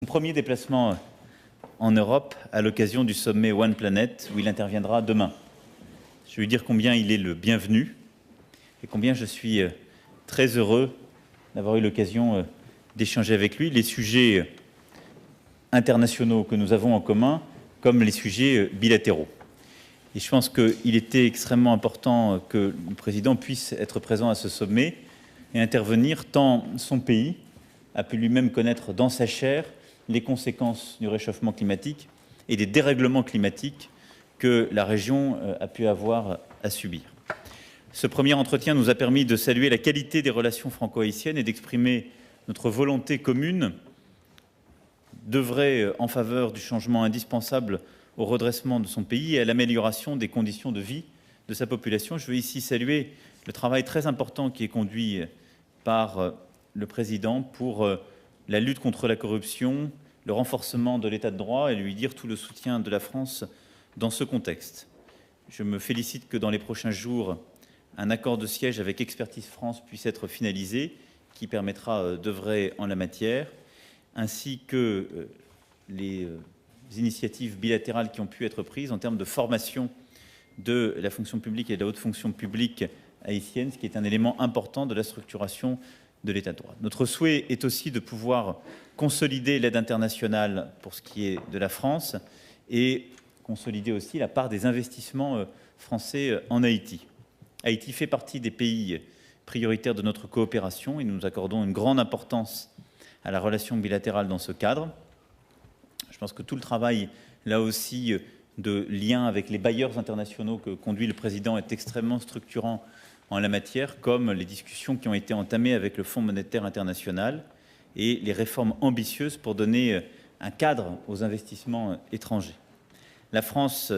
Son premier déplacement en Europe à l'occasion du sommet One Planet où il interviendra demain. Je vais lui dire combien il est le bienvenu et combien je suis très heureux d'avoir eu l'occasion d'échanger avec lui les sujets internationaux que nous avons en commun comme les sujets bilatéraux. Et je pense qu'il était extrêmement important que le président puisse être présent à ce sommet et intervenir tant son pays a pu lui-même connaître dans sa chair les conséquences du réchauffement climatique et des dérèglements climatiques que la région a pu avoir à subir. Ce premier entretien nous a permis de saluer la qualité des relations franco-haïtiennes et d'exprimer notre volonté commune d'œuvrer en faveur du changement indispensable au redressement de son pays et à l'amélioration des conditions de vie de sa population. Je veux ici saluer le travail très important qui est conduit par le président pour la lutte contre la corruption, le renforcement de l'état de droit et lui dire tout le soutien de la France dans ce contexte. Je me félicite que dans les prochains jours, un accord de siège avec Expertise France puisse être finalisé, qui permettra d'œuvrer en la matière, ainsi que les initiatives bilatérales qui ont pu être prises en termes de formation de la fonction publique et de la haute fonction publique haïtienne, ce qui est un élément important de la structuration de l'état de droit. Notre souhait est aussi de pouvoir consolider l'aide internationale pour ce qui est de la France et consolider aussi la part des investissements français en Haïti. Haïti fait partie des pays prioritaires de notre coopération et nous accordons une grande importance à la relation bilatérale dans ce cadre. Je pense que tout le travail, là aussi, de lien avec les bailleurs internationaux que conduit le président est extrêmement structurant en la matière, comme les discussions qui ont été entamées avec le Fonds monétaire international et les réformes ambitieuses pour donner un cadre aux investissements étrangers. La France,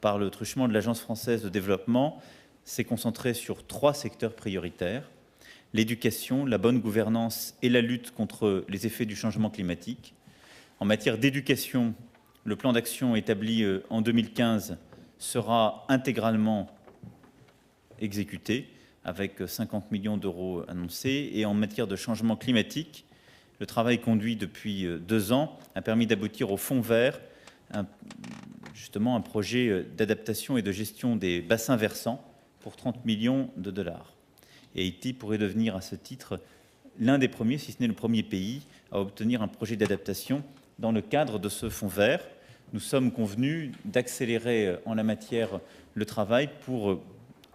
par le truchement de l'Agence française de développement, s'est concentrée sur 3 secteurs prioritaires: l'éducation, la bonne gouvernance et la lutte contre les effets du changement climatique. En matière d'éducation, le plan d'action établi en 2015 sera intégralement exécuté, avec 50 millions d'euros annoncés. Et en matière de changement climatique, le travail conduit depuis 2 ans a permis d'aboutir au Fonds vert, justement un projet d'adaptation et de gestion des bassins versants pour 30 millions de dollars. Et Haïti pourrait devenir à ce titre l'un des premiers, si ce n'est le premier pays, à obtenir un projet d'adaptation dans le cadre de ce fonds vert. Nous sommes convenus d'accélérer en la matière le travail pour,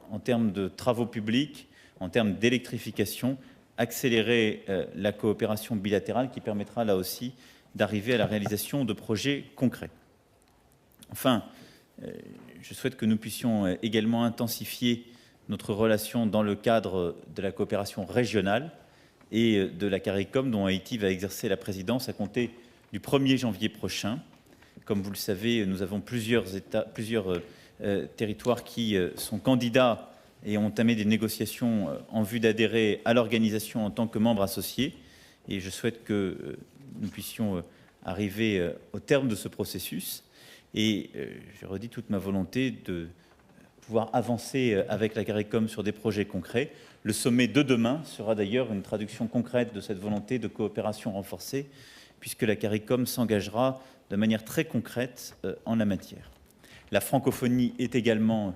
en termes de travaux publics, en termes d'électrification, accélérer la coopération bilatérale qui permettra là aussi d'arriver à la réalisation de projets concrets. Enfin, je souhaite que nous puissions également intensifier notre relation dans le cadre de la coopération régionale et de la CARICOM, dont Haïti va exercer la présidence à compter du 1er janvier prochain. Comme vous le savez, nous avons plusieurs territoires qui sont candidats et ont entamé des négociations en vue d'adhérer à l'organisation en tant que membres associés. Et je souhaite que nous puissions arriver au terme de ce processus. Et je redis toute ma volonté de pouvoir avancer avec la CARICOM sur des projets concrets. Le sommet de demain sera d'ailleurs une traduction concrète de cette volonté de coopération renforcée, puisque la CARICOM s'engagera de manière très concrète en la matière. La francophonie est également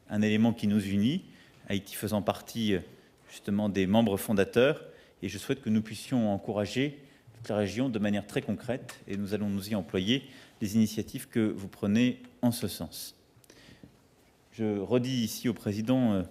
un élément qui nous unit, Haïti faisant partie justement des membres fondateurs, et je souhaite que nous puissions encourager toute la région de manière très concrète, et nous allons nous y employer, les initiatives que vous prenez en ce sens. Je redis ici au président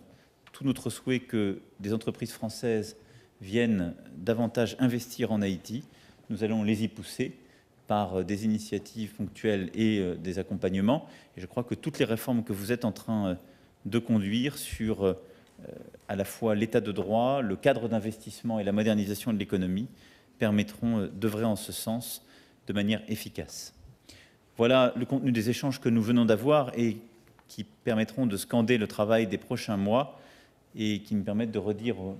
tout notre souhait que des entreprises françaises viennent davantage investir en Haïti. Nous allons les y pousser par des initiatives ponctuelles et des accompagnements. Et je crois que toutes les réformes que vous êtes en train de conduire sur à la fois l'état de droit, le cadre d'investissement et la modernisation de l'économie permettront d'œuvrer en ce sens de manière efficace. Voilà le contenu des échanges que nous venons d'avoir et qui permettront de scander le travail des prochains mois et qui me permettent de redire au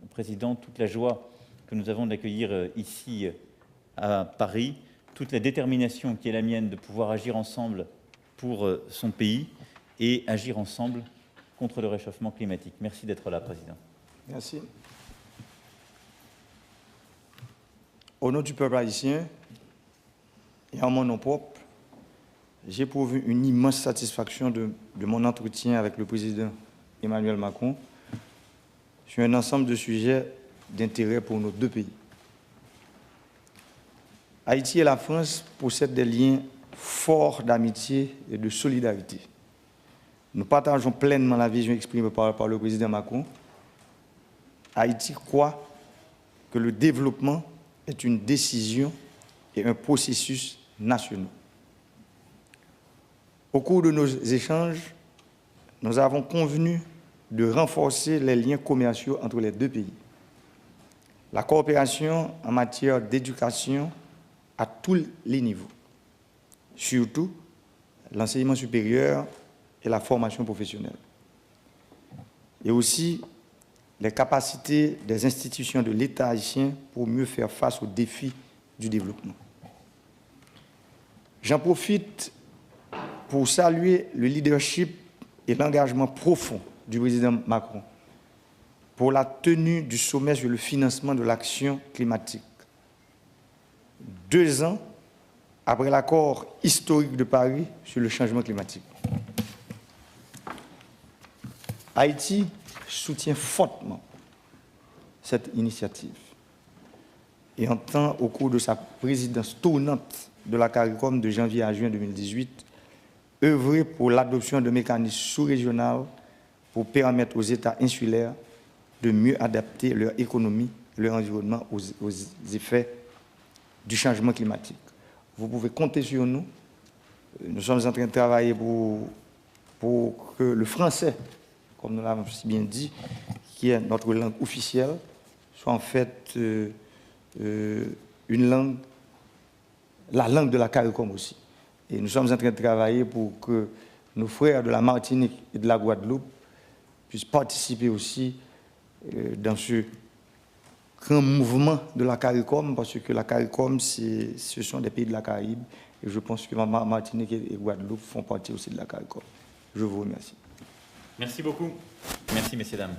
président toute la joie que nous avons de l'accueillir ici à Paris, toute la détermination qui est la mienne de pouvoir agir ensemble pour son pays et agir ensemble contre le réchauffement climatique. Merci d'être là, Président. Merci. Au nom du peuple haïtien, et en mon nom propre, j'éprouve une immense satisfaction de mon entretien avec le président Emmanuel Macron sur un ensemble de sujets d'intérêt pour nos deux pays. Haïti et la France possèdent des liens forts d'amitié et de solidarité. Nous partageons pleinement la vision exprimée par le président Macron. Haïti croit que le développement est une décision et un processus national. Au cours de nos échanges, nous avons convenu de renforcer les liens commerciaux entre les deux pays. La coopération en matière d'éducation à tous les niveaux, surtout l'enseignement supérieur et la formation professionnelle, et aussi les capacités des institutions de l'État haïtien pour mieux faire face aux défis du développement. J'en profite pour saluer le leadership et l'engagement profond du président Macron pour la tenue du sommet sur le financement de l'action climatique. 2 ans après l'accord historique de Paris sur le changement climatique. Haïti soutient fortement cette initiative et entend, au cours de sa présidence tournante de la CARICOM de janvier à juin 2018, œuvrer pour l'adoption de mécanismes sous-régionaux pour permettre aux États insulaires de mieux adapter leur économie, leur environnement aux effets du changement climatique. Vous pouvez compter sur nous. Nous sommes en train de travailler pour que le français, comme nous l'avons si bien dit, qui est notre langue officielle, soit en fait une langue, la langue de la CARICOM aussi. Et nous sommes en train de travailler pour que nos frères de la Martinique et de la Guadeloupe puissent participer aussi dans ce grand mouvement de la CARICOM, parce que la CARICOM, ce sont des pays de la Caraïbe, et je pense que Martinique et Guadeloupe font partie aussi de la CARICOM. Je vous remercie. Merci beaucoup. Merci, messieurs, dames.